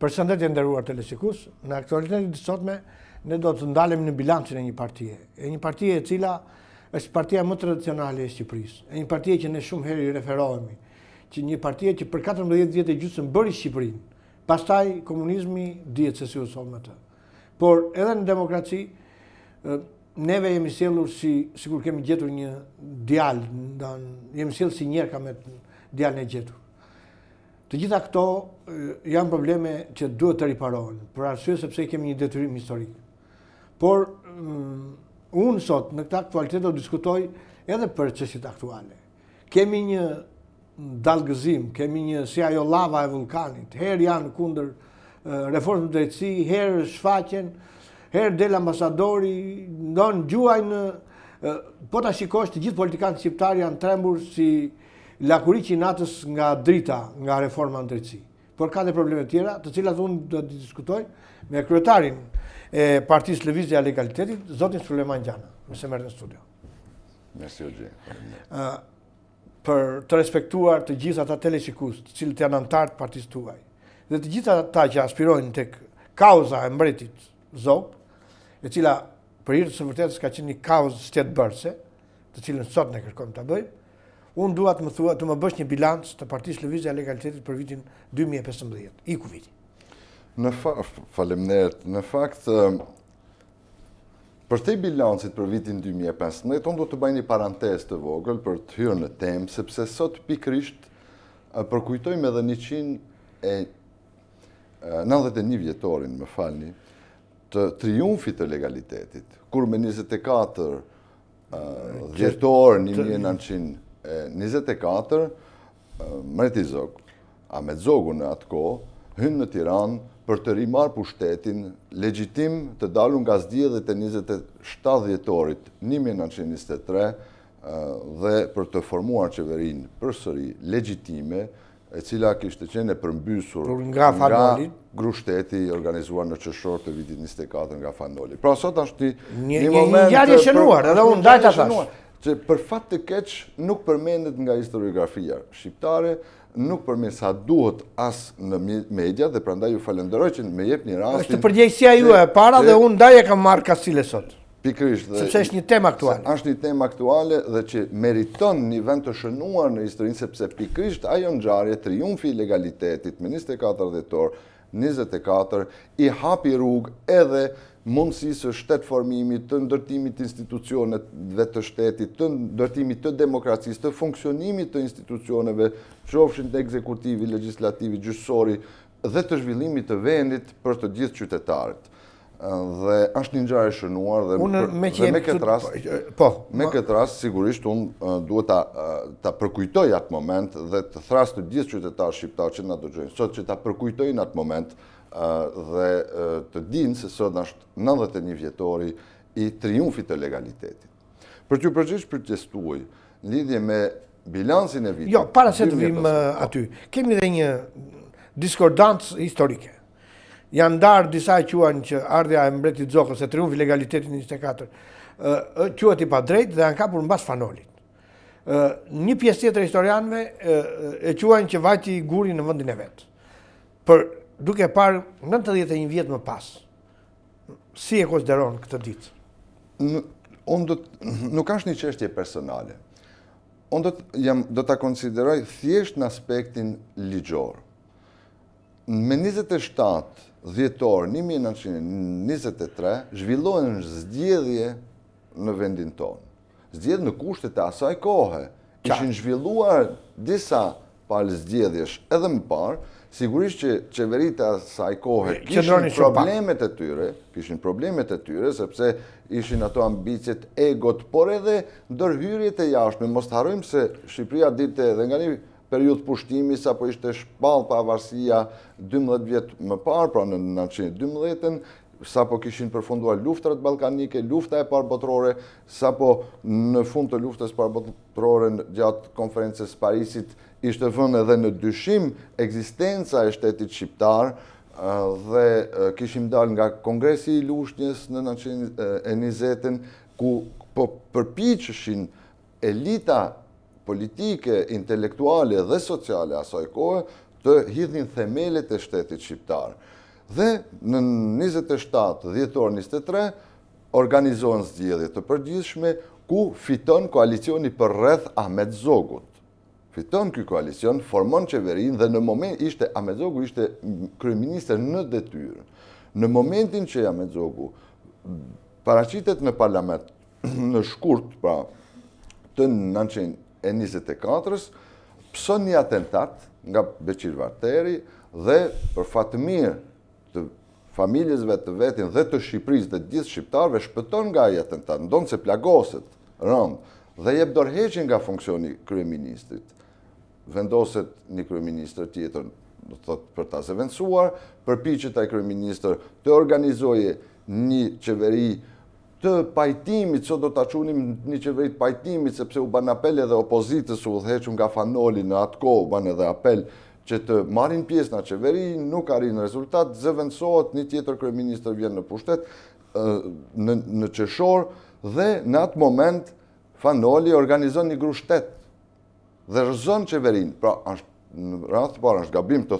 Përshëndetje nderuar teleshikues, në aktualitetin e sotme ne do të ndalemi në bilancin e një partie. E një partie e cila është partia më tradicionale e Shqipërisë. E një partie që ne shumë herë i referohemi, që një partie që për 14 vjet e gjysmë bëri Shqipërinë. Pastaj komunizmi dihet se si u sol me të. Por edhe në demokraci neve jemi sjellur sikur kemi gjetur një djalë, jemi sjellur si njerëka me djalin e gjetur. Të gjitha këto janë probleme që duhet të riparohen, për arsye sepse kemi një detyrim historik. Por unë sot në këtë aktualitet do diskutoj edhe për çështjet aktuale. Kemi një dallgëzim, kemi një si ajo lava e vulkanit. Herë janë kundër reformës në drejtësi, herë shfaqen, herë del ambasadori, ndon gjuajnë, po ta shikosh të gjithë politikanët shqiptar janë trembur si lakuriqi i natës nga drita, nga reforma në drejtësi. Por ka dhe probleme tjera, të cilat unë do të diskutoj me kryetarin e Partisë Lëvizja e Legalitetit, zotin Sulejman Gjana, nëse merret në studio. Merci Oxhi. Për të respektuar të gjithë ata teleshikues, të cilët janë anëtar të partisë tuaj, dhe të gjithë ata që aspirojnë tek kauza e mbretit Zog, e cila për hir të së vërtetës ka qenë një kauzë shtetbërëse, të cilën sot ne kërkojmë ta bëjmë. Unë dua të më bësh një bilanc të Partisë Lëvizja e Legalitetit për vitin 2015. Iku viti. Faleminderit. Në fakt, për te bilancit për vitin 2015, unë do të bëj një parantezë të vogël për të hyrë në temë, sepse sot pikërisht përkujtojmë edhe 191 vjetorin, më falni, të triumfit të legalitetit, kur me 24 dhjetor 1924, mbreti Zog, Ahmet Zogu në atë kohë, hynë në Tiranë për të rimarrë pushtetin legjitim të dalur nga zgjedhjet e 27 dhjetorit 1923 dhe për të formuar qeverinë përsëri legjitime, e cila kishte qenë e përmbysur nga grushteti organizuar në qershor të vitit 24 nga Fanoli. Pra sot është një moment një ngjarje shënuar, edhe unë ndaj ta thash, që për fat të keq nuk përmendet nga historiografia shqiptare, nuk përmendet sa duhet as në media, dhe prandaj ju falenderoj që më jepni rastin. Është përgjegjësia juaj e para dhe unë ndaj e kam marrë kastile sot. Pikërisht, sepse është një temë aktuale. Është një temë aktuale dhe që meriton një vend të shënuar në historinë, sepse pikërisht ajo ngjarje, triumfi i legalitetit me 24 dhjetor 24 i hapi rrugë edhe mundësisë shtetformimit, të ndërtimit institucioneve të shtetit, të ndërtimit të demokracisë, të funksionimit të institucioneve, qofshin të ekzekutivi, legislativi, gjyqësori dhe të zhvillimit të vendit për të gjithë qytetarët. Dhe është një ngjarje shënuar dhe me këtë rast sigurisht unë duhet ta përkujtoj atë moment dhe të thras të gjithë qytetarë shqiptarë që na dëgjojnë sot që ta përkujtojnë atë moment dhe të dinë se sot është 91 vjetori i triumfit të legalitetit. Për t'ju përgjegjëstuaj në lidhje me bilancin e vitit. Jo, para se të vim aty, kemi dhe një diskordancë historike. Janë ndarë disa e quajnë që ardhja e mbretit Zogës e triumfi i legalitetit 24 quhet i padrejtë dhe janë kapur mbas Fanolit. Një pjesë tjetër historianëve e quajnë që vajti guri në vendin e vet. Por duke parë 91 vjet më pas, si e konsideron këtë ditë? Nuk është një çështje personale. Unë do ta konsideroj thjesht në aspektin ligjor. Me 27 dhjetor 1923 zhvillohen zgjedhje në vendin tonë. Zgjedhje në kushtet e asaj kohe. Ishin zhvilluar disa palë zgjedhjesh edhe më parë, sigurisht që qeveritë e asaj kohe kishin problemet e tyre, sepse ishin ato ambicjet, egot, por edhe ndërhyrjet e jashtme. Mos të harrojmë se Shqipëria dilte edhe nga një periudhë pushtimi, sa po ishte shpallë pavarësia 12 vjet më parë, pra në 1912-ën, sa po kishin përfunduar luftrat ballkanike, lufta e parë botërore, sa po në fund të luftës parë botërore gjatë konferencës Parisit ishte vënë edhe në dyshim ekzistenca e shtetit shqiptar dhe kishim dalë nga Kongresi i Lushnjës në 1920-ën, ku po përpiqeshin elita politike, intelektuale dhe sociale asaj kohë të hidhin themelet e shtetit shqiptar. Dhe në 27 dhjetor 23 organizohen zgjedhje të përgjithshme ku fiton koalicioni për rreth Ahmet Zogut. Fiton ky koalicion, formon qeverinë dhe në moment Ahmet Zogu ishte kryeministër në detyrë. Në momentin që Ahmet Zogu paraqitet në parlament në shkurt, pra të 1924-s, pëson një atentat nga Beqir Varteri dhe për fat mirë të familjësve të vetin dhe të Shqipërisë dhe gjithë shqiptarëve shpëton nga ai atentat, ndonë se plagoset rënd dhe jep dorëheqje nga funksioni kryeministrit. Vendoset një kryeministër tjetër, do të thotë për ta zëvendësuar, përpiqet ai kryeministër të organizojë një qeveri të pajtimit, sot do ta qunim një qeveri të pajtimit, sepse u ban apel edhe opozitës, u udhëhequr nga Fanoli në atë kohë, u ban edhe apel që të marrin pjesë në qeveri, nuk arrin rezultat, zëvendësohet, një tjetër kryeministër vjen në pushtet në qershor dhe në atë moment Fanoli organizon një grushtet dhe rrëzon qeverinë. Pra, në radhë të parë është gabim të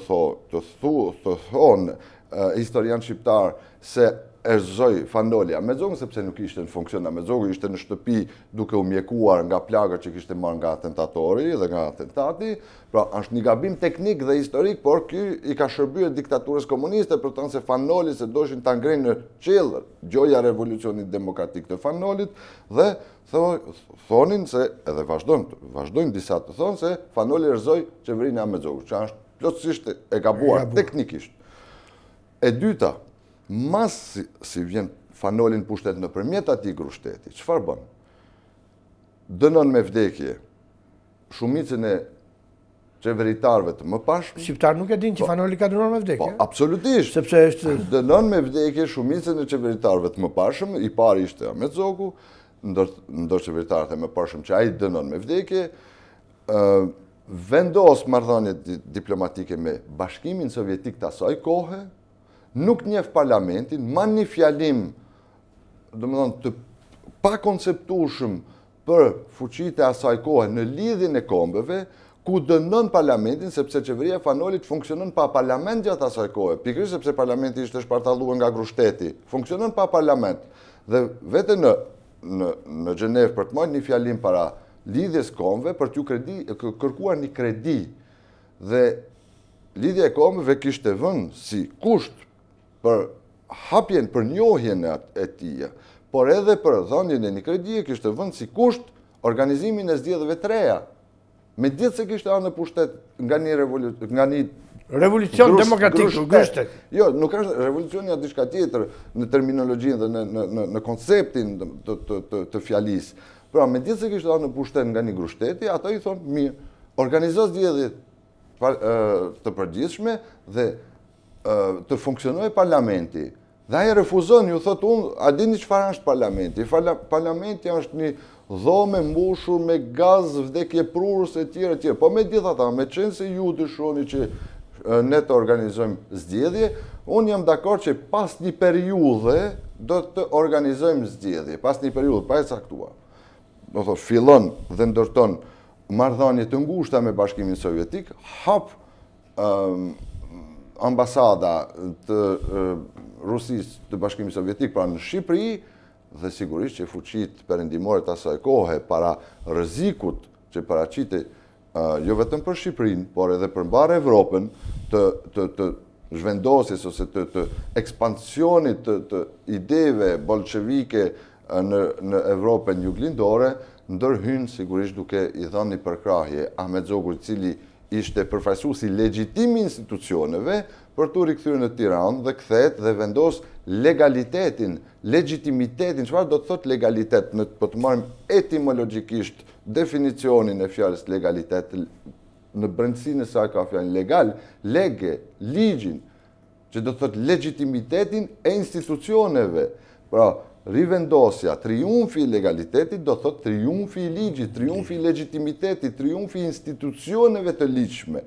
thonë historian shqiptar se erzoi Fanoli Ahmet Zogun sepse nuk ishte në funksion. Ahmet Zogu ishte në shtëpi duke u mjekuar nga plagët që kishte marrë nga atentatori dhe nga atentati. Pra, është një gabim teknik dhe historik, por ky i ka shërbyer diktaturës komuniste, për të thënë se Fanoli se doshin ta ngrenë në qellër gjoja revolucionit demokratik të Fanolit dhe thonin se, edhe vazhdojnë disa të thonë se Fanoli erzoi qeverinë e Ahmet Zogut, që është plotësisht e gabuar teknikisht. E dyta, mas si vjen Fanoli në pushtet nëpërmjet atij grushteti, çfarë bën? Dënon me vdekje shumicën e qeveritarëve të mëparshëm. Shqiptar nuk e din që Fanoli ka dënuar me vdekje. Po, absolutisht. Sepse është dënon me vdekje shumicën e qeveritarëve të mëparshëm, i pari ishte Ahmet Zogu, ndër qeveritarët e mëparshëm që ai dënon me vdekje, vendos marrëdhënie diplomatike me Bashkimin Sovjetik të asaj kohe, nuk njeh parlamentin, man një fjalim, domethënë të pakonceptueshëm për fuqitë e asaj kohe në lidhjen e kombeve, ku dënon parlamentin sepse qeveria e Fanolit funksionon pa parlament gjatë asaj kohe, pikërisht sepse parlamenti ishte shpartalluar nga grushteti, funksionon pa parlament. Dhe vete në Gjenevë për të marrë një fjalim para lidhjes kombeve për t'ju kërkuar një kredi. Dhe lidhja e kombeve kishte vënë si kusht për hapjen, për njohjen e tij, por edhe për dhënien e një kredie kishte vënë si kusht organizimin e zgjedhjeve të reja. Megjithëse se kishte ardhur në pushtet nga një revolucion demokratik, grushtet. Jo, nuk është revolucionja diçka tjetër në terminologjinë dhe në konceptin të fjalisë. Pra, megjithëse se kishte ardhur në pushtet nga një grushteti, ata i thonë, mirë, organizo zgjedhje të përgjithshme dhe të funksionojë parlamenti. Dhe ai refuzon, ju thotë unë, a dini çfarë është parlamenti? Parlamenti është një dhomë mbushur me gaz, vdekje prurës e tjera. Po megjithatë, me qenë se ju dëshironi që ne të organizojmë zgjedhje, unë jam dakord që pas një periudhe do të organizojmë zgjedhje, pas një periudhe pa e caktuar. Do thotë fillon dhe ndërton marrëdhënie të ngushta me Bashkimin Sovjetik, hap ambasada të Rusisë të Bashkimit Sovjetik pra në Shqipëri dhe sigurisht që fuqitë perëndimore të asaj kohe para rrezikut që paraqitej jo vetëm për Shqipërinë, por edhe për mbarë Evropën të zhvendosjes ose të ekspansionit të ideve bolshevike në Evropën juglindore, ndërhyn sigurisht duke i dhënë një përkrahje Ahmet Zogut, i cili ishte përfaqësuesi legjitim i institucioneve për t'u rikthyer në Tiranë dhe kthehet dhe vendos legalitetin, legitimitetin. Çfarë do të thotë legalitet? Po të marrim etimologjikisht definicionin e fjalës legalitet, në brendësinë e saj ka fjalën legal, lege, ligjin, që do të thotë legitimitetin e institucioneve. Pra, rivendosja, triumfi i legalitetit do thot triumfi i ligjit, triumfi i legitimitetit, triumfi i institucioneve të ligjshme.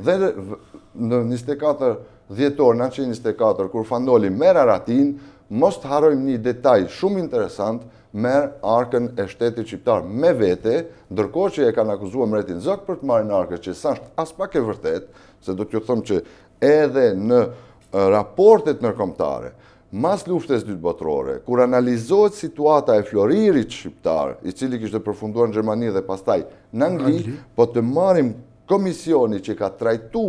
Dhe në 24 dhjetor, 1924, kur Fanoli merr Aratin, mos të harrojmë një detaj shumë interesant, merr arkën e shtetit shqiptar me vete, ndërkohë që e kanë akuzuar Mbretin Zog për të marrë në arkën, që s'është as pak e vërtet, se do t'ju them që edhe në raportet ndërkombëtare, mas luftës dytë botërore, kur analizohet situata e Floririt shqiptar, i cili kishte përfunduar në Gjermani dhe pastaj në Angli, po të marrim komisioni që ka trajtu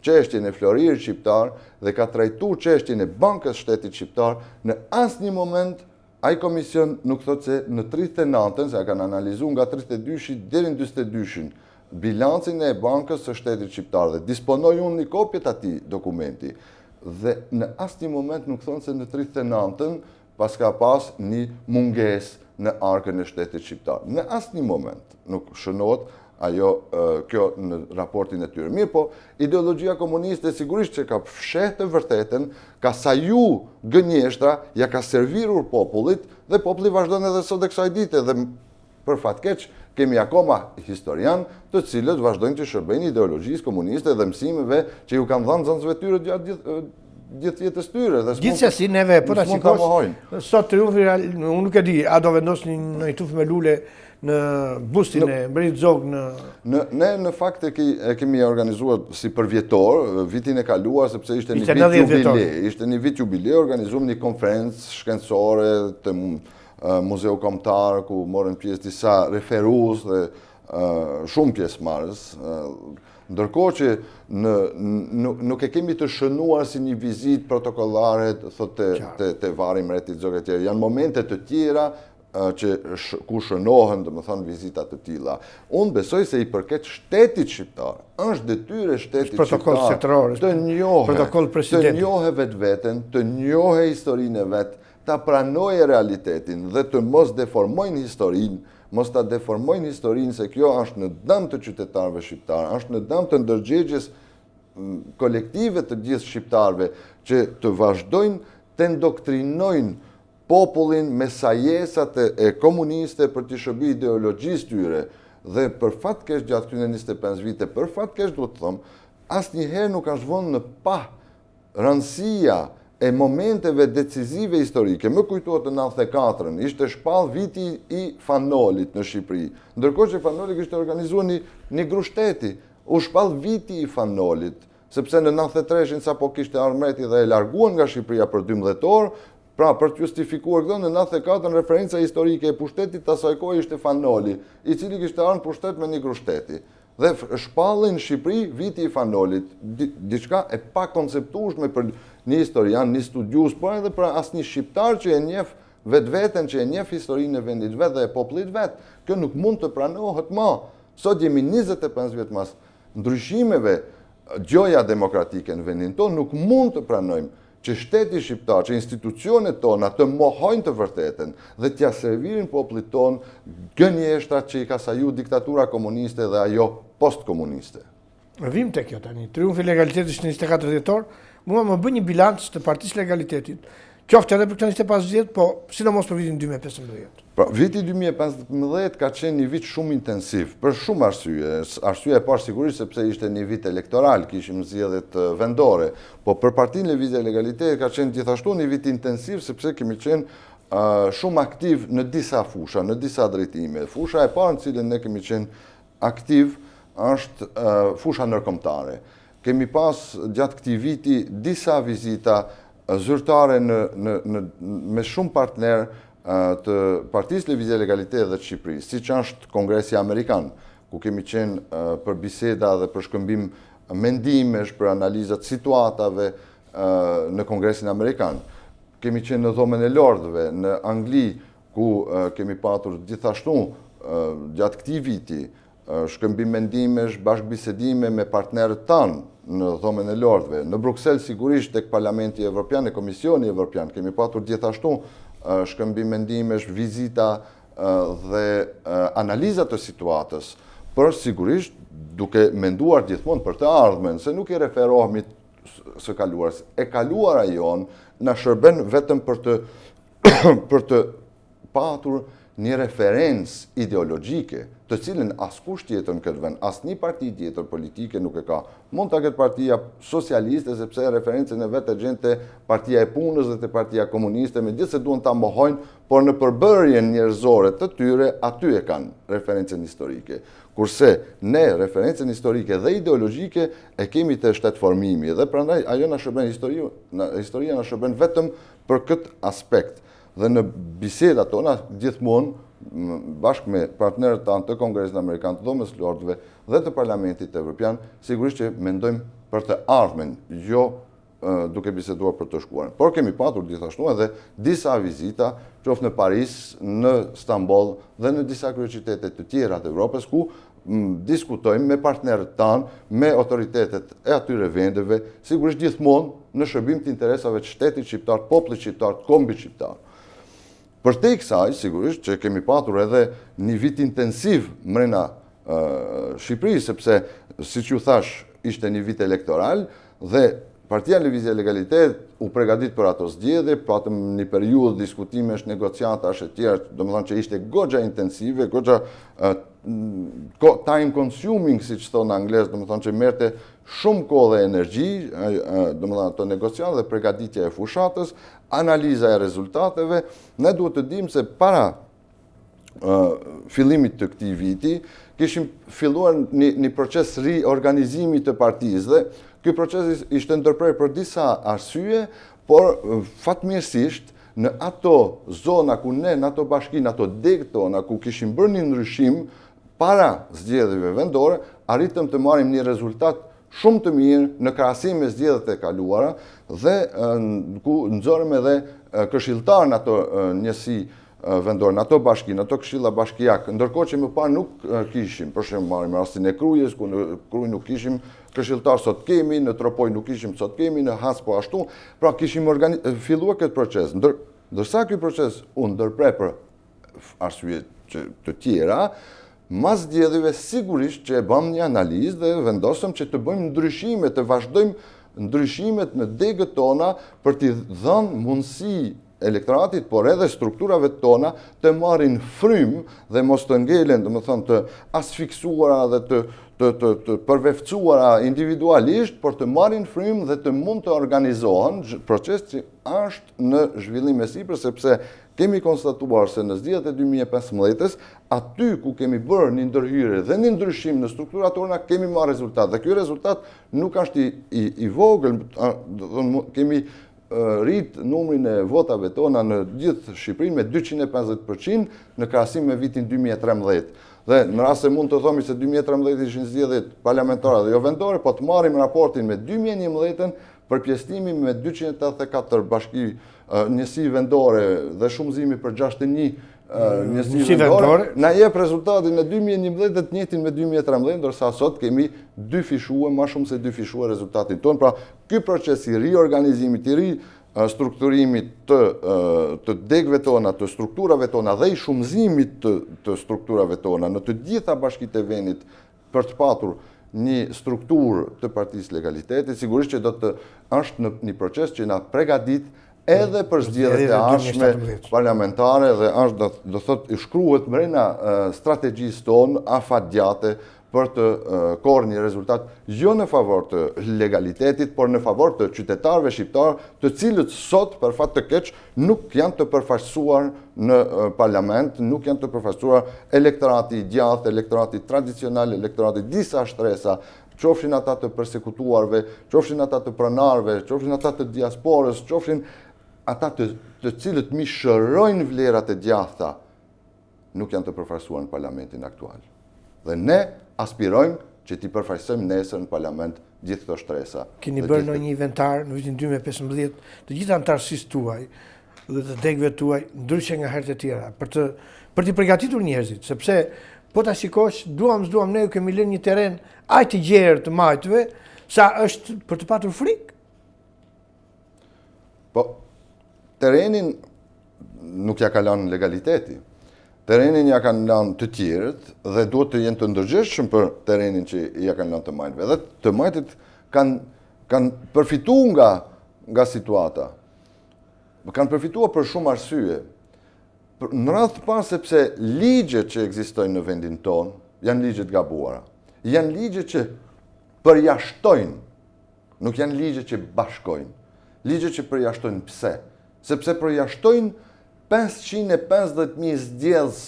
çështjen e Floririt shqiptar dhe ka trajtu çështjen e Bankës Shtetit shqiptar, në asnjë moment ai komision nuk thot se në 39-ën, se kanë analizuar nga 32-shi deri në 42-shin, bilancin e Bankës së Shtetit shqiptar dhe disponoj unë një kopje të atij dokumenti. Dhe në asnjë moment nuk thonë se në 39-ën pas ka pas një mungesë në arkën e Shtetit shqiptar. Në asnjë moment nuk shënohet kjo në raportin e tyre. Mirë po, ideologjia komuniste sigurisht që ka fshehtë të vërtetën, ka saju gënjeshtra, ja ka servirur popullit dhe populli vazhdon edhe sot e kësaj dite dhe për fatkeq kemi akoma historian të cilët vazhdojnë të shërbejnë ideologjisë komuniste dhe mësimeve që ju kanë dhënë nxënësve tyre gjithë jetës tyre. Gjithsesi neve po ta shikojmë. Sot triumfi, unë nuk e di, a do vendosni një tufë me lule në bustin e Mbretit Zog Ne në fakt e kemi organizuar si përvjetor vitin e kaluar sepse ishte një vit jubile, organizuam një konferencë shkencore të Muzeu Kombëtar ku morën pjesë disa referues dhe shumë pjesëmarrës. Ndërkohë që nuk e kemi të shënuar si një vizitë protokollare te Vari Mbretit Zog e tjerë. Janë momente të tjera ku shënohen, domethënë, vizitat të tilla. Unë besoj se i përket shtetit shqiptar, është detyrë shtetit shqiptar të njohë vetveten, të njohë historinë e vet, ta pranojë realitetin dhe të mos deformojnë historinë, mos ta deformojnë historinë se kjo është në dëm të qytetarëve shqiptar, është në dëm të ndërgjegjes kolektive të gjithë shqiptarëve që të vazhdojnë të indoktrinojnë popullin me sajesat e komuniste për të shërbyer ideologjisë tyre dhe për fatkeq gjatë këtyre 25 vite, për fatkeq duhet të them, asnjëherë nuk kanë zhvon në pa rëndësia e momenteve decisive historike. Më kujtohet në 94-ën, ishte shpall viti i Fanolit në Shqipëri, ndërkohë që Fanoli kishte organizuar një grushteti, u shpall viti i Fanolit, sepse në 93-shin sapo kishte ardhur Mbreti dhe e larguan nga Shqipëria për 12 orë. Pra, për të justifikuar këtë, në 94-ën referenca historike e pushtetit të asaj kohe ishte Fanoli, i cili kishte ardhur pushtet me një grushteti. Dhe shpallin në Shqipëri viti i Fanolit, diçka e pa konceptueshme për një historian, një studius, por edhe për asnjë shqiptar që e njeh vetveten, që e njeh historinë e vendit vet dhe e popullit vet. Kjo nuk mund të pranohet më. Sot jemi 25 vjet mas ndryshimeve, gjoja demokratike në vendin tonë, nuk mund të pranojmë që shteti shqiptar, që institucionet tona të mohojnë të vërtetën dhe t'ja servirin popullit tonë gënjeshtrat që i ka saju diktatura komuniste dhe ajo post-komuniste. Vim te kjo tani. Triumfi i legalitetit në 24 dhjetor, mua më bën një bilanc të Partisë Legalitetit. Qoftë edhe për këtë 25 vjet, po sidomos për vitin 2015. Pra, viti 2015 ka qenë një vit shumë intensiv, për shumë arsye. Arsyeja e parë sigurisht sepse ishte një vit elektoral, kishim zgjedhjet vendore, po për Partinë Lëvizje e Legalitetit ka qenë gjithashtu një vit intensiv sepse kemi qenë shumë aktiv në disa fusha, në disa drejtime. Fusha e parë në cilën ne kemi qenë aktiv është fusha ndërkombëtare. Kemi pas gjatë këtij viti disa vizita zyrtare me shumë partner të Partisë Lëvizje e Legalitetit dhe të Shqipërisë, siç është Kongresi Amerikan, ku kemi qenë për biseda dhe për shkëmbim mendimesh, për analizat situatave në Kongresin Amerikan. Kemi qenë në Dhomën e Lordëve, në Angli, ku kemi patur gjithashtu gjatë këtij viti shkëmbim mendimesh, bashkëbisedime me partnerët tanë në Dhomën e Lordëve. Në Bruksel sigurisht tek Parlamenti Evropian e Komisioni Evropian kemi patur gjithashtu shkëmbim mendimesh, vizita dhe analiza të situatës, për sigurisht duke menduar gjithmonë për të ardhmen, se nuk i referohemi së kaluarës. E kaluara jon na shërben vetëm për të patur një referencë ideologjike, të cilën askush tjetër në këtë vend, asnjë parti tjetër politike nuk e ka. Mund ta ketë partia socialiste, sepse referencën e vetë e gjen te partia e punës dhe te partia komuniste, megjithëse duan ta mohojnë, por në përbërjen njerëzore të tyre, aty e kanë referencën historike. Kurse ne referencën historike dhe ideologjike e kemi te shtetformimi, dhe prandaj ajo na shërben historia na shërben vetëm për këtë aspekt. Dhe në bisedat tona, gjithmonë, bashkë me partnerët tanë të Kongresit Amerikan, të Dhomës Lordëve dhe të Parlamentit Evropian, sigurisht që mendojmë për të ardhmen, jo duke biseduar për të shkuarën. Por kemi patur gjithashtu edhe disa vizita, qoftë në Paris, në Stamboll dhe në disa kryeqytete të tjera të Evropës, ku diskutojmë me partnerët tanë, me autoritetet e atyre vendeve, sigurisht gjithmonë në shërbim të interesave të shtetit shqiptar, popullit shqiptar, të kombit shqiptar. Për te i kësaj, sigurisht që kemi patur edhe një vit intensiv mrena Shqipërisë, sepse, siç ju thash, ishte një vit elektoral dhe Partia Lëvizje e Legalitet u pregadit për ato zgjedhje, patëm një periudhë diskutimesh, negociatash e tjerë, domethënë që ishte goxha intensive, goxha time consuming, siç thonë anglisht, domethënë që merrte shumë kohë dhe energji, domethënë ato negociata dhe përgatitja e fushatës, analiza e rezultateve. Ne duhet të dimë se para fillimit të këtij viti kishim filluar një proces riorganizimi të partisë dhe ky proces ishte ndërprer për disa arsye, por fatmirësisht në ato zona ku ne, në ato bashki, në ato degë tona ku kishim bërë një ndryshim para zgjedhjeve vendore, arritëm të marrim një rezultat shumë të mirë në krahasim me zgjedhjet e kaluara dhe ku nxorëm edhe këshilltar në ato njësi vendore, në ato bashki, në ato këshilla bashkiak, ndërkohë që më parë nuk kishim, për shembull marrim rastin e Krujës, ku në Krujë nuk kishim këshilltar, sot kemi, në Tropoj nuk kishim, sot kemi, në Has po ashtu, pra kishim filluar këtë proces. Ndërsa ky proces u ndërprer për arsye të tjera, mas zgjedhjeve sigurisht që e bëm një analizë dhe vendosëm që të bëjmë ndryshime, të vazhdojmë ndryshimet në degët tona për t'i dhënë mundësi elektoratit, por edhe strukturave tona të marrin frym dhe mos të ngelen, domethënë të asfiksuara dhe të përveftësuara individualisht, por të marrin frym dhe të mund të organizohen, proces që është në zhvillim e sipër, sepse kemi konstatuar se në zgjedhjet e 2015-s, aty ku kemi bërë një ndërhyrje dhe një ndryshim në strukturat tona, kemi marrë rezultat. Dhe ky rezultat nuk është i vogël, kemi rrit numrin e votave tona në gjithë Shqipërinë me 250% në krahasim me vitin 2013. Dhe në rast se mund të thomi se 2013 ishin zgjedhjet parlamentare dhe jo vendore, po të marrim raportin me 2011-ën për pjesëtimin me 284 bashki njësi vendore dhe shumëzimi për 61 njësi vendore, na jep rezultatin në 2011 të njëjtin me 2013, ndërsa sot kemi dy fishue, më shumë se dy fishue rezultatin tonë. Pra, ky proces i riorganizimit, i ristrukturimit të degëve tona, të strukturave tona dhe i shumëzimit të strukturave tona në të gjitha bashkitë e vendit për të patur një strukturë të Partisë Legalitetit, sigurisht që do të është në një proces që na pregadit edhe për zgjedhjet e ardhshme parlamentare dhe është do thotë i shkruhet brenda strategjisë tonë afatgjate për të korrë një rezultat jo në favor të legalitetit, por në favor të qytetarëve shqiptar, të cilët sot për fat të keq nuk janë të përfaqësuar në parlament, nuk janë të përfaqësuar elektorati i gjatë, elektorati tradicional, elektorati disa shtresa, qofshin ata të përsekutuarve, qofshin ata të pronarëve, qofshin ata të diasporës, qofshin ata të cilët mishërojnë vlerat e gjatha, nuk janë të përfaqësuar në parlamentin aktual. Dhe ne aspirojmë që t'i përfaqësojmë nesër në parlament gjithë këto shtresa. Keni bërë në një inventar në vitin 2015 të gjitha antarësisë tuaj dhe të degëve tuaj ndryshe nga herët e tjera për t'i përgatitur njerëzit, sepse po ta shikosh, duam ne kemi lënë një terren aq të gjerë të majtëve sa është për të patur frikë. Po, terrenin nuk ja ka lënë legaliteti. Terrenin ja kanë lënë të tjerët dhe duhet të jenë të ndërgjegjshëm për terrenin që ja kanë lënë të majtëve. Dhe të majtët kanë përfituar nga situata. Kanë përfituar për shumë arsye. Në radhë të parë sepse ligjet që ekzistojnë në vendin tonë janë ligjet gabuara. Janë ligjet që përjashtojnë, nuk janë ligjet që bashkojnë. Ligjet që përjashtojnë pse? Sepse përjashtojnë 550.000 zdjedhës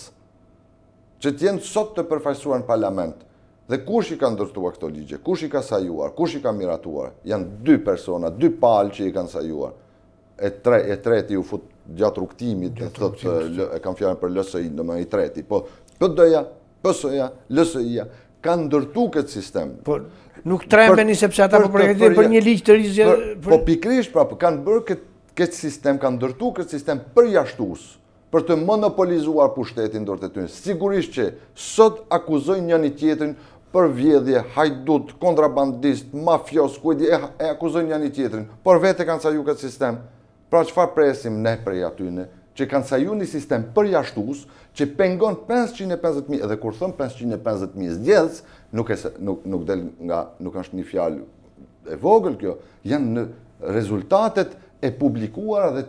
që t'jenë sot të përfaqësuar në parlament. Dhe kush i ka ndërtuar këto ligje? Kush i ka sajuar? Kush i ka miratuar? Janë 2 persona, 2 palë që i kanë sajuar. E treti u fut gjatë rrugtimit, e kam fjalën për LSI, domethënë i treti. Po PD-ja, PS-ja, LSI-ja kanë ndërtuar këtë sistem. Po nuk trembeni sepse ata po përgatitin për një ligj të ri. Po pikërisht prapë kanë bërë këtë sistem, kanë ndërtuar këtë sistem përjashtues për të monopolizuar pushtetin dorë të tyre. Sigurisht që sot akuzojnë njëri tjetrin për vjedhje, hajdut, kontrabandist, mafios, e akuzojnë njëri tjetrin, por vetë kanë saju këtë sistem. Pra çfarë presim ne prej atyne, që kanë saju një sistem përjashtues që pengon 550.000, edhe kur thëm 550.000 zdjedhës, nuk del nga, nuk është një fjalë e vogël kjo, janë në rezultatet e publikuara dhe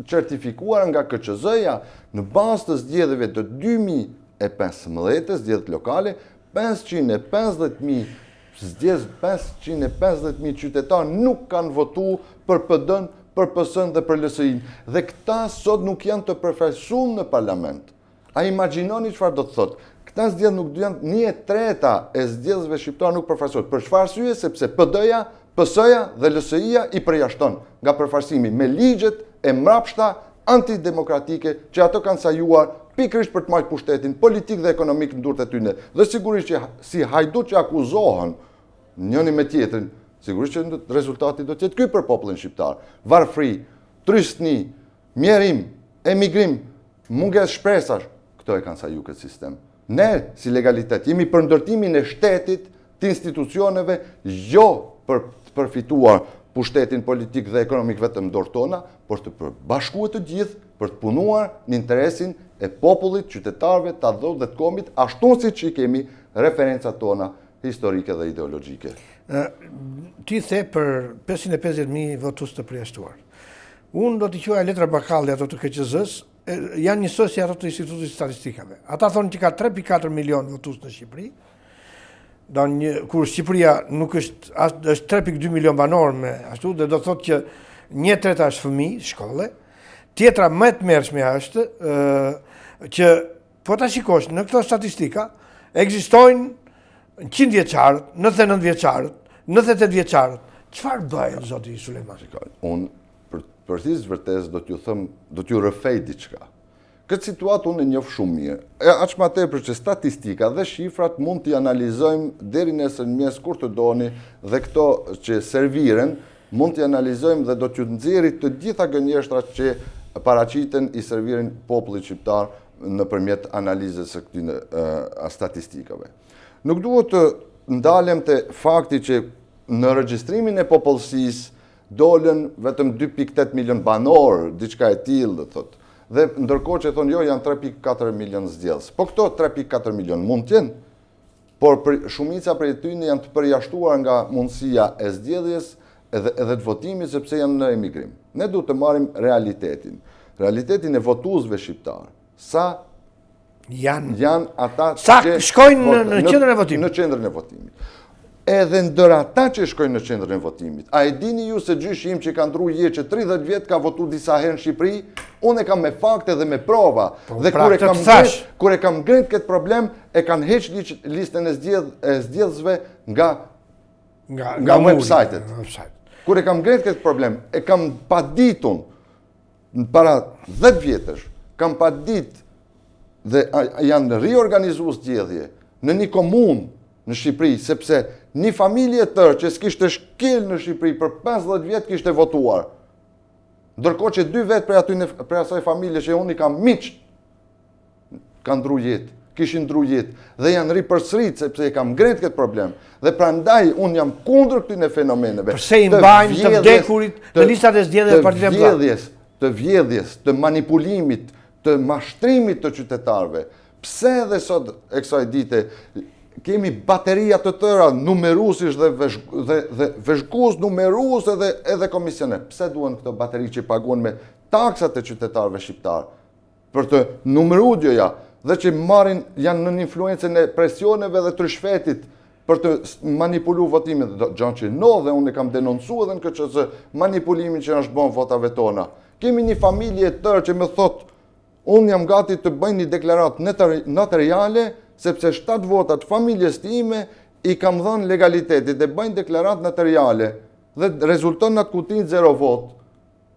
certifikuara nga KQZ-ja në bazë të zgjedhjeve të 2015, zgjedhjet lokale, 550.000 zdjedhës, 550.000 qytetarë nuk kanë votu për PD-n, për PS-n dhe për LSI-n. Dhe këta sot nuk janë të përfaqësuar në parlament. A imagjinoni çfarë do të thotë? Këta zdjedhë nuk janë 1/3 e zdjedhësve shqiptarë nuk përfaqësohet. Për çfarë arsye? Sepse PD-ja, PS-ja dhe LSI-ja i përjashton nga përfaqësimi me ligjet e mbrapshta antidemokratike që ato kanë sajuar pikërisht për të marrë pushtetin politik dhe ekonomik në dorë të tyre. Dhe sigurisht që si hajdut që akuzohen njëri me tjetrin, sigurisht që rezultati do të jetë ky për popullin shqiptar. Varfëri, trysni, mjerim, emigrim, mungesë shpresash, këto e kanë saju këtë sistem. Ne, si legalitet, jemi për ndërtimin e shtetit, të institucioneve, jo për të përfituar pushtetin politik dhe ekonomik vetëm dorë tona, por të përbashkuar të gjithë për të punuar në interesin e popullit, qytetarëve, të adhut dhe të kombit, ashtu siç i kemi referencat tona historike dhe ideologjike. Ti the për 550.000 votues të përjashtuar. Unë do t'i quaj letra bakalli ato të KQZ-s, janë njësoj si ato të Institutit Statistikave. Ata thonë që ka 3.4 milion votues në Shqipëri, kur Shqipëria nuk është 3.2 milion banor me ashtu, dhe do thotë që 1/3 është fëmijë, shkolle, tjetra më të mërshme është që po ta shikosh në këto statistika, ekzistojnë 100 vjeçarët, 99 vjeçarët, 98 vjeçarët. Çfarë bëjnë zoti Sulejman? Unë për të vërtetës do t'ju rrëfej diçka. Këtë situatë unë e njoh shumë mirë. Aq më tepër që statistika dhe shifrat mund t'i analizojmë deri nesër në mes kur të doni dhe këto që serviren mund t'i analizojmë dhe do t'ju nxjerrit të gjitha gënjeshtrat që paraqiten i servirin popullit shqiptar nëpërmjet analizës së këtyre statistikave. Nuk duhet të ndalem te fakti që në regjistrimin e popullsisë dolën vetëm 2.8 milion banor, diçka e tillë do thotë. Dhe ndërkohë që thonë jo janë 3.4 milion zdjedhës. Po këto 3.4 milion mund të jenë, por shumica prej tyre janë të përjashtuar nga mundësia e zgjedhjes edhe të votimit sepse janë në emigrim. Ne duhet të marrim realitetin. Realitetin e votuesve shqiptar. Sa janë ata që shkojnë në qendrën e votimit. Në qendrën e votimit. Edhe ndër ata që shkojnë në qendrën e votimit. A e dini ju se gjyshi im që ka ndruar jetë që 30 vjet ka votuar disa herë në Shqipëri, unë e kam me fakte dhe me prova. Dhe kur e kam ngrit këtë problem, e kanë heq listën e zgjedhësve nga websajtet. Kur e kam ngrit këtë problem, e kam paditun para 10 vjetësh, kam padit dhe janë riorganizuar zgjedhje në një komunë në Shqipëri, sepse një familje tërë që s'kishte shkel në Shqipëri për 50 vjet kishte votuar. Ndërkohë që 2 vet prej asaj familje që unë i kam miq kanë ndru jetë, kishin ndru jetë dhe janë ripërsërit sepse e kam ngrit këtë problem. Dhe prandaj unë jam kundër këtyre fenomeneve. Përse i mbajnë të vdekurit në listat e zgjedhjeve partive mëdha. Të vjedhjes, të manipulimit, të mashtrimit të qytetarëve. Pse edhe sot e kësaj dite kemi bateria të tëra numeruesish dhe veshkues numerues edhe komisione. Pse duhen këto bateri që paguhen me taksat e qytetarëve shqiptar? për të numëruar gjëja dhe që janë në influencën e presioneve dhe të shfetit për të manipulu votimin, gjë që dhe unë e kam denoncuar edhe në KQS manipulimin që është bën votave tona. Kemi një familje tërë që më thot, unë jam gati të bëj një deklarat notariale, sepse 7 votat familjes time i kam dhënë legalitetit dhe bëjnë deklarat notariale dhe rezulton në atë kutin 0 vot.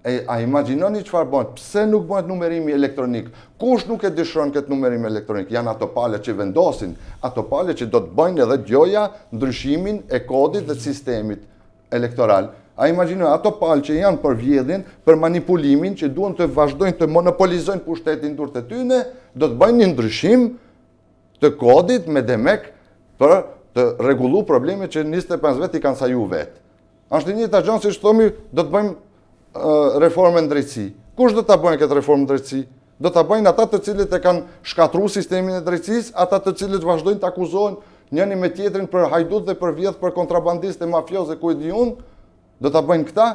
A imaginoni çfarë bën? Pse nuk bëhet numerimi elektronik? Kush nuk e dëshiron këtë numerim elektronik? Janë ato palë që vendosin, ato palë që do të bëjnë edhe gjoja ndryshimin e kodit dhe sistemit elektoral. A imaginoni ato palë që janë për vjedhjen, për manipulimin, që duan të vazhdojnë të monopolizojnë pushtetin durrët e tyre, do të bëjnë një ndryshim të kodit me demek për të rregulluar problemet që 25 vjet i kanë saju vet. Është një njëjta gjë siç thomi, do të bëjmë reformën drejtësi. Kush do ta bëjnë këtë reformë drejtësi? Do ta bëjnë ata të cilët e kanë shkatruar sistemin e drejtësisë, ata të cilët vazhdojnë të akuzojnë njëri me tjetrin për hajdut dhe për vjedh për kontrabandistë e mafioze ku e di unë, do ta bëjnë këta?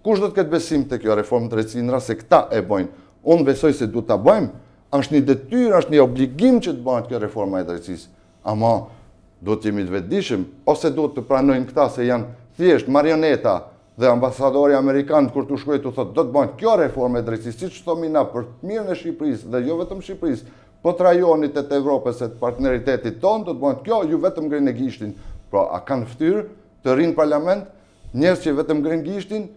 Kush do të ketë besim te kjo reformë drejtësi në rast se këta e bëjnë? Unë besoj se duhet ta bëjmë, është një detyrë, është një obligim që të bëhet kjo reforma e drejtësisë. Ama do të jemi të vetëdijshëm ose duhet të pranojnë këta se janë thjesht marioneta dhe ambasadori amerikan kur të shkruaj të thotë do të bëjnë kjo reformë e drejtësisë, siç thomi na për të mirën e Shqipërisë dhe jo vetëm Shqipërisë, po të rajonit e të Evropës e të partneritetit tonë, do të bëjnë kjo, ju vetëm ngrinë gishtin. Pra, a kanë ftyrë të rinë parlament, njerëz që vetëm ngrinë gishtin,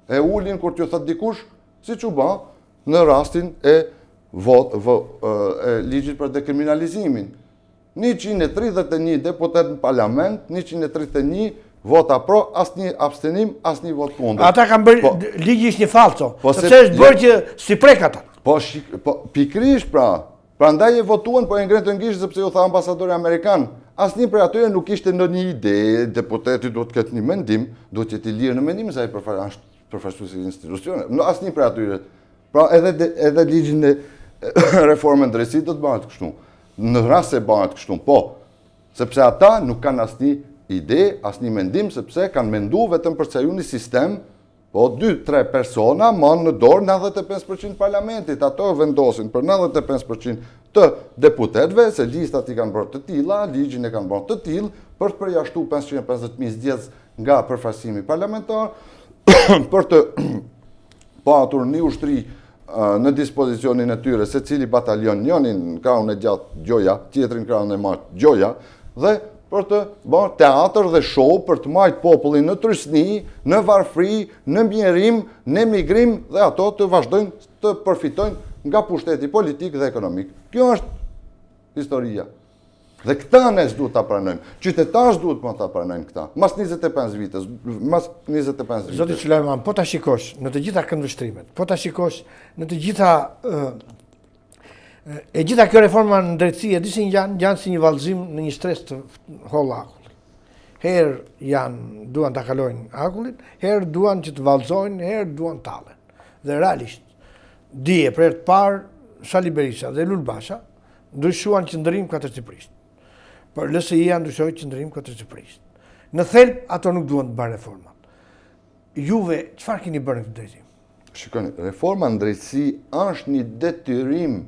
e ulin kur t'ju thot dikush, siç u bë në rastin e ligjit për dekriminalizimin. 131 deputet në parlament, 131 vota pro, asnjë abstenim, asnjë vot kundër. Ata kanë bërë ligji ishte një falso. Sepse është bërë që si prek ata. Po pikërisht pra. Prandaj e votuan, po e ngretën gisht sepse u tha ambasadori amerikan. Asnjë prej atyre nuk ishte ndonjë ide, deputeti duhet të ketë një mendim, duhet të jetë i lirë në mendim se ai është përfaqësues i institucionit. Asnjë prej atyre. Pra edhe ligjin e reformën drejtësisë do të bëhet kështu. Në rast se bëhet kështu, po, sepse ata nuk kanë asnjë ide, asnjë mendim, sepse kanë menduar vetëm për të një sistem, po 2-3 persona marrin në dorë 95% parlamentit, ato vendosin për 95% të deputetëve, se listat i kanë bërë të tilla, ligjin e kanë bërë të tillë për të përjashtuar 550.000 zgjedhës nga përfaqësimi parlamentar, për të patur një ushtri në dispozicionin e tyre, se cili batalion, njënin në krahun e gjatë gjoja, tjetrin në krahun e martë gjoja, dhe për të bërë teatr dhe show për të marrë popullin në trysni, në varfëri, në mjerim, në emigrim dhe ato të vazhdojnë të përfitojnë nga pushteti politik dhe ekonomik. Kjo është historia. Dhe këta ne duhet ta pranojmë. Qytetarët duhet ta pranojnë këta. Mas 25 vitës, Zoti Sulejman, po ta shikosh në të gjitha këndvështrimet, po ta shikosh në të gjitha e gjitha kjo reforma në drejtësi e disi janë si një vallëzim në një stres të hollë akullin. Herë duan ta kalojnë akullin, herë duan që të vallëzojnë, herë duan të tallen. Dhe realisht, dije për herë të parë, Sali Berisha dhe Lul Basha ndryshuan qëndrim katër Shqipërisë. Por LSI-ja ndryshoi qëndrim katër Shqipërisë. Në thelb ato nuk duan të bëjnë reforma. Juve çfarë keni bërë në këtë drejtim? Shikoni, reforma në drejtësi është një detyrim.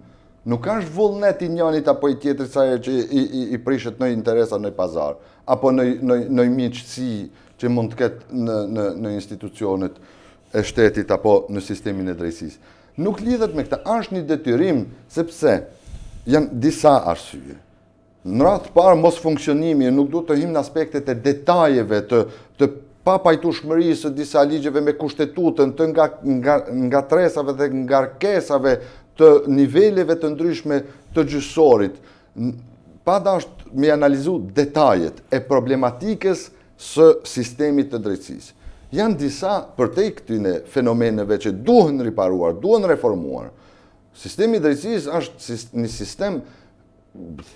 Nuk është vullnet i njënit apo i tjetrit sa herë që i prishet në interesa në pazar, apo në miqësi që mund të ketë në institucionet e shtetit apo në sistemin e drejtësisë. Nuk lidhet me këta, është një detyrim sepse janë disa arsye. Në radhë të parë mos funksionimi, nuk duhet të him në aspektet e detajeve të papajtueshmërisë së disa ligjeve me kushtetutën, të ngatresave dhe ngarkesave të niveleve të ndryshme të gjyqësorit, pa dashur me analizu detajet e problematikës së sistemit të drejtësisë. Janë disa përtej këtyne fenomeneve që duhen riparuar, duhen reformuar. Sistemi i drejtësisë është një sistem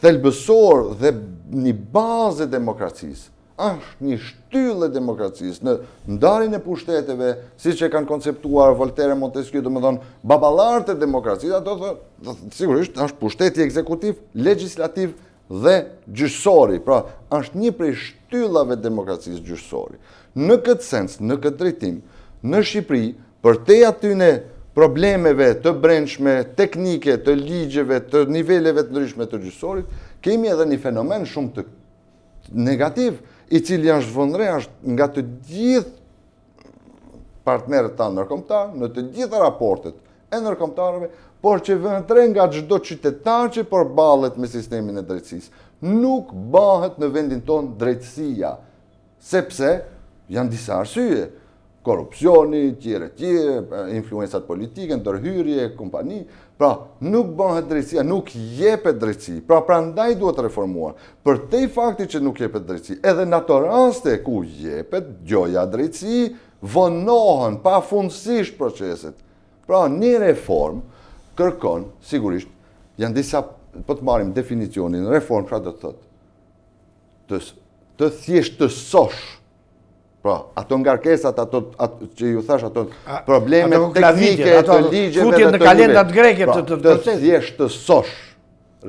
thelbësor dhe një bazë e demokracisë. Është një shtyllë e demokracisë në ndarjen e pushteteve, siç e kanë konceptuar Voltaire e Montesquieu, domethënë baballarët e demokracisë, ato sigurisht është pushteti ekzekutiv, legjislativ dhe gjyqësori. Pra, është një prej shtyllave të demokracisë gjyqësori. Në këtë sens, në këtë drejtim, në Shqipëri, përtej atyne problemeve të brendshme, teknike, të ligjeve, të niveleve të ndryshme të gjyqësorit, kemi edhe një fenomen shumë të negativ, i cili janë zhvendre nga të gjithë partnerët tanë ndërkombëtar, në të gjitha raportet e ndërkombëtarëve, por që vëndre nga çdo qytetar që përballet me sistemin e drejtësisë. Nuk bëhet në vendin tonë drejtësia, sepse janë disa arsye. Korupcioni, tjere, influencat politike, ndërhyrje, kompani. Pra, nuk bëhet drejtësia, nuk jepet drejtësi. Pra, prandaj duhet reformuar. Për te fakti që nuk jepet drejtësi, edhe në ato raste ku jepet gjoja drejtësi, vënohen pafundësisht proceset. Pra, një reform kërkon, sigurisht, janë disa, po të marrim definicionin, reform, pra do të thotë, të thjeshtësosh. Pra, ato ngarkesat, ato që ju thash, ato probleme teknike, të ligjeve dhe të kalendat greke të të thjeshtësosh.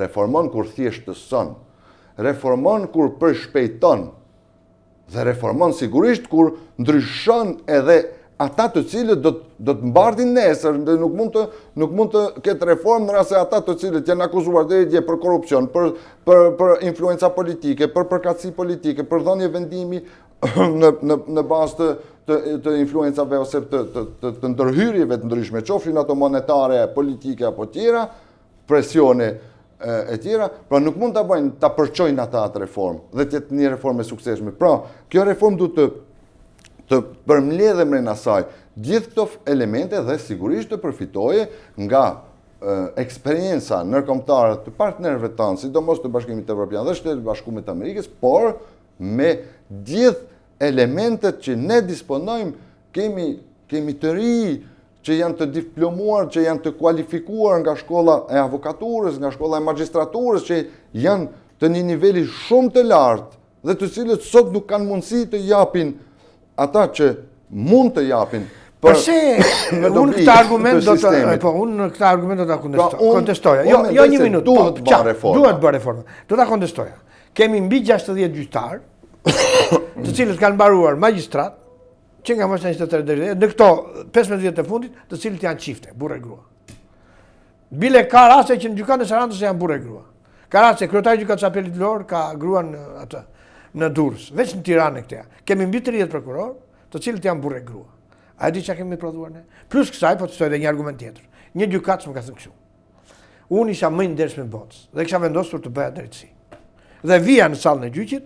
Reformon kur thjeshtëson. Reformon kur përshpejton. Dhe reformon sigurisht kur ndryshon edhe ata të cilët do të mbartin nesër, nuk mund të ketë reformë në rast se ata të cilët janë akuzuar deri për korrupsion, për influenca politike, për përkatësi politike, për dhënie vendimi në bazë të influencave ose të ndërhyrjeve të ndryshme, qofshin ato monetare, politike apo tjera, presione e tjera, pra nuk mund ta përçojnë ata atë reformë dhe të jetë një reformë e suksesshme. Pra, kjo reformë duhet të përmbledhë mrena saj gjithë këto elemente dhe sigurisht të përfitoje nga eksperienca ndërkombëtare të partnerëve tanë, sidomos të Bashkimit Evropian dhe Shtetet Bashkuara të Amerikës, por me gjithë elementet që ne disponojmë, kemi të ri që janë të diplomuar, që janë të kualifikuar nga shkolla e avokaturës, nga shkolla e magjistraturës, që janë të një niveli shumë të lartë dhe të cilët sot nuk kanë mundësi të japin ata që mund të japin. Përse unë këtë argument do ta kontestoja. Jo një minutë. Duhet bërë reforma. Do ta kontestoja. Kemi mbi 60 gjyqtar, të cilët kanë mbaruar magjistrat, që nga moshë 23 deri në këto 15 vjet të fundit, të cilët janë çifte, burrë e grua. Bile ka raste që në gjykatën e Sarandës janë burrë e grua. Ka raste kryetari i gjykatës apelit Vlorë ka gruan atë në Durrës, veç në Tiranë këtja. Kemi mbi 30 prokuror, të cilët janë burrë e grua. A e di çka kemi prodhuar ne? Plus kësaj, po të thoj edhe një argument tjetër. Një gjykatë më ka thënë kështu. Unë isha më i ndershëm në botë dhe kisha vendosur të bëja drejtësi. Dhe vija në sallën e gjyqit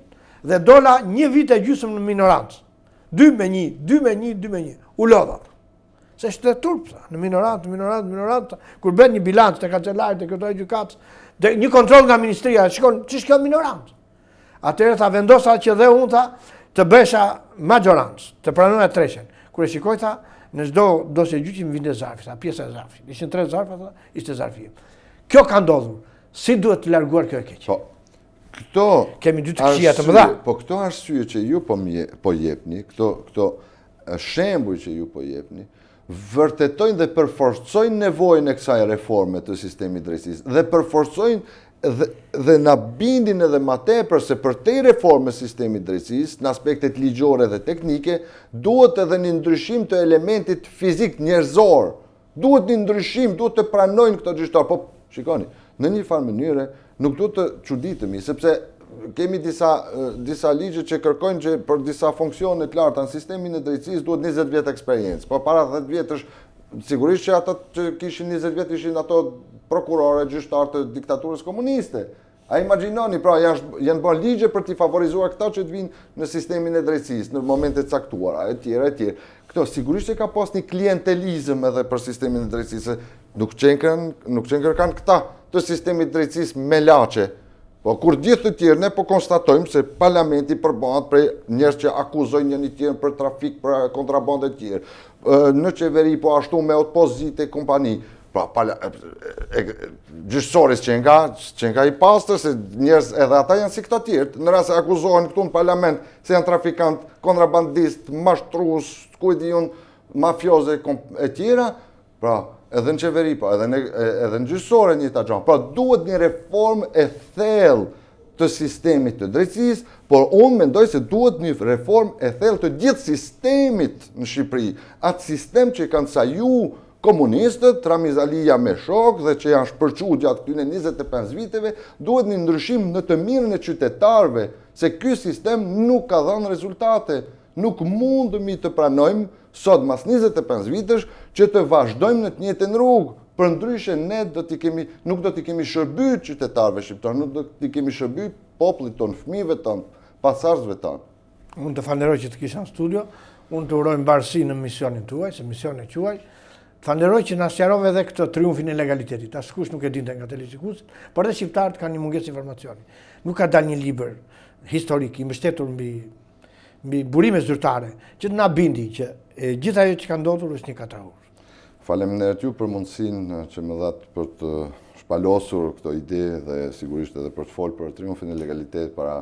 dhe dola 1 vit e gjysmë në minorancë. 2-1. U lodha. Se është turp, në minorancë, kur bën një bilanc te kancelari te këto gjykatës, një kontroll nga ministria, shikon ç'është kjo minorancë. Atëherë tha vendosa që dhe unë tha të bësha majorancë, të pranoja treshen. Kur e shikoj tha, në çdo dosje gjyqi më vinte zarfi, tha pjesa e zarfit. Ishin 3 zarfa, tha, ishte zarfi. Kjo ka ndodhur. Si duhet të larguar kjo e keq? Po, këto kemi dy të këqija të mëdha. Po këto arsye që ju po jepni, këto shembuj që ju po jepni, vërtetojnë dhe përforcojnë nevojën e kësaj reforme të sistemit drejtësisë dhe përforcojnë dhe na bindin edhe më tepër se për te reforme sistemit drejtësisë në aspektet ligjore dhe teknike duhet edhe një ndryshim të elementit fizik njerëzor. Duhet një ndryshim, duhet të pranojnë këto gjyqtar. Po shikoni, në një farë mënyre nuk duhet të çuditemi sepse kemi disa ligje që kërkojnë që për disa funksione të larta në sistemin e drejtësisë duhet 20 vjet eksperiencë. Po para 10 vjetësh sigurisht që ata që kishin 20 vjet ishin ato prokurorë, gjyqtarë të diktaturës komuniste. A imagjinoni, pra janë bërë ligje për t'i favorizuar këta që të vinë në sistemin e drejtësisë në momente të caktuara, e tjera. Këto sigurisht që ka pas një klientelizëm edhe për sistemin e drejtësisë. Nuk qenë kanë këta të sistemit drejtësisë me laçe. Po kur gjithë të tjerë ne po konstatojmë se parlamenti përbahet prej njerëz që akuzojnë njëri tjetrin për trafik, për kontrabandë të tjerë. Në qeveri po ashtu me opozite kompani. Pra, gjyqësoris që nga i pastër, se njerëz edhe ata janë si këta tjerë, në rast se akuzohen këtu në parlament se janë trafikant, kontrabandist, mashtrues, kujdiun, mafioze e tjera, pra, edhe në qeveri, pra, edhe në gjyqësore një të gjanë. Pra, duhet një reform e thellë të sistemit të drejtësisë, por unë mendoj se duhet një reform e thellë të gjithë sistemit në Shqipëri. Atë sistem që kanë saju komunistët, Ramiz Alia me shok dhe që janë shpërqu gjatë këtyne 25 viteve, duhet një ndryshim në të mirën e qytetarëve, se ky sistem nuk ka dhënë rezultate. Nuk mundemi të pranojmë sot mas 25 vitesh që të vazhdojmë në të njëjtën rrugë. Për ndryshe ne nuk do t'i kemi shërby qytetarëve shqiptarë, nuk do t'i kemi shërby popullit tonë, fëmijëve tonë, pasardhësve tonë. Unë të falenderoj që të kisha në studio, unë të uroj mbarësi në misionin tuaj, se misioni quaj. Të falenderoj që na sqarove edhe këtë triumfin e legalitetit. Askush nuk e dinte nga televizikusit, por edhe shqiptarët kanë një mungesë informacioni. Nuk ka dalë një libër historik i mbështetur mbi burime zyrtare, që të na bindi që gjithë ajo që ka ndodhur është një katrahur. Faleminderit ju për mundësinë që më dhat për të shpalosur këto ide dhe sigurisht edhe për të folur për triumfin e legalitetit para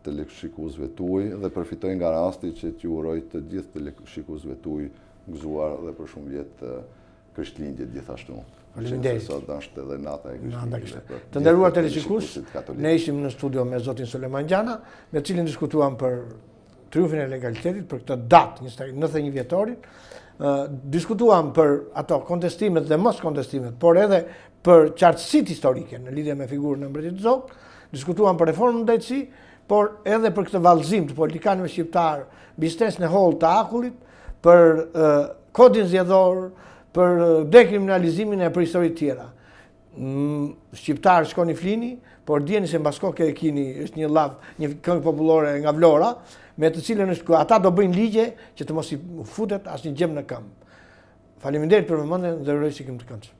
teleshikuesve tuaj dhe përfitoj nga rasti që t'ju uroj të gjithë teleshikuesve tuaj gëzuar dhe për shumë vjet Krishtlindje gjithashtu. Faleminderit. Sot është edhe nata e Krishtlindjes. Të nderuar teleshikues, ne ishim në studio me zotin Suleman Gjana, me cilin diskutuam për triumfin e legalitetit, për këtë datë, 91 vjetorin. Diskutuam për ato kontestimet dhe mos kontestimet, por edhe për qartësitë historike në lidhje me figurën e mbretit Zog. Diskutuam për reformën drejtësi, por edhe për këtë vallëzim të politikanëve shqiptar mbi stresën e hollë të akullit, për kodin zgjedhor, për dekriminalizimin e për histori të tjera. Shqiptarë shkoni flini, por dijeni se mbas kohë e kini është një këngë popullore nga Vlora, me të cilën është ata do bëjnë ligje që të mos i futet asnjë gjem në këmbë. Faleminderit për vëmendjen dhe uroj shikim të këndshëm.